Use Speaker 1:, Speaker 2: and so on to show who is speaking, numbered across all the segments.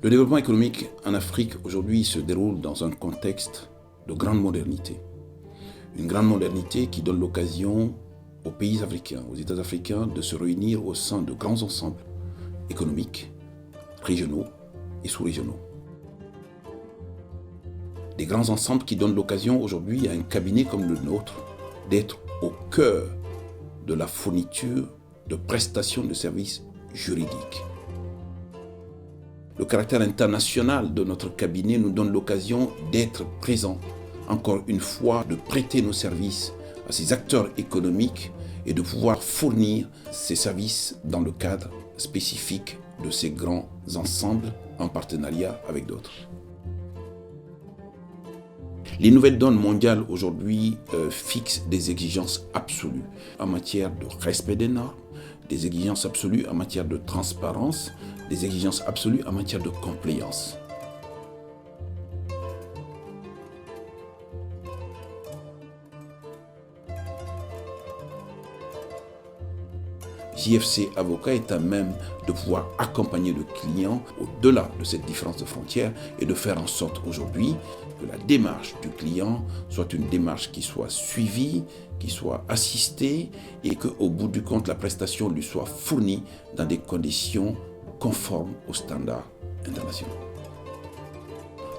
Speaker 1: Le développement économique en Afrique aujourd'hui se déroule dans un contexte de grande modernité. Une grande modernité qui donne l'occasion aux pays africains, aux États africains de se réunir au sein de grands ensembles économiques, régionaux et sous-régionaux. Des grands ensembles qui donnent l'occasion aujourd'hui à un cabinet comme le nôtre d'être au cœur de la fourniture de prestations de services juridiques. Le caractère international de notre cabinet nous donne l'occasion d'être présents, encore une fois, de prêter nos services à ces acteurs économiques et de pouvoir fournir ces services dans le cadre spécifique de ces grands ensembles en partenariat avec d'autres. Les nouvelles donnes mondiales aujourd'hui fixent des exigences absolues en matière de respect des normes, des exigences absolues en matière de transparence, des exigences absolues en matière de compliance. JFC Avocat est à même de pouvoir accompagner le client au-delà de cette différence de frontières et de faire en sorte aujourd'hui que la démarche du client soit une démarche qui soit suivie, qui soit assistée et qu'au bout du compte, la prestation lui soit fournie dans des conditions conformes aux standards internationaux.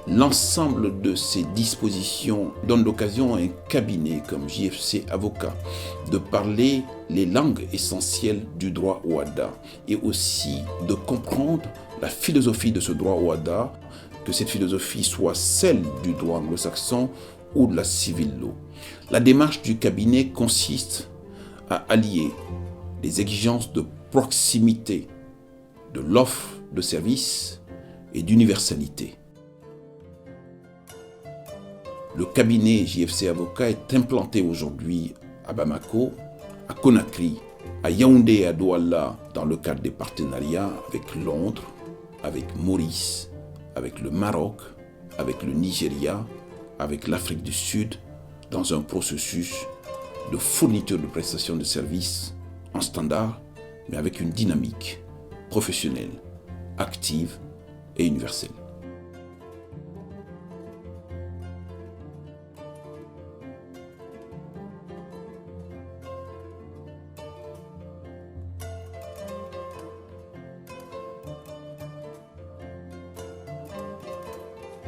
Speaker 1: L'ensemble de ces dispositions donne l'occasion à un cabinet comme JFC Avocat de parler les langues essentielles du droit OHADA et aussi de comprendre la philosophie de ce droit OHADA, que cette philosophie soit celle du droit anglo-saxon ou de la civil law. La démarche du cabinet consiste à allier les exigences de proximité de l'offre de services et d'universalité. Le cabinet JFC Avocat est implanté aujourd'hui à Bamako, à Conakry, à Yaoundé et à Douala dans le cadre des partenariats avec Londres, avec Maurice, avec le Maroc, avec le Nigeria, avec l'Afrique du Sud, dans un processus de fourniture de prestations de services en standard, mais avec une dynamique professionnelle, active et universelle.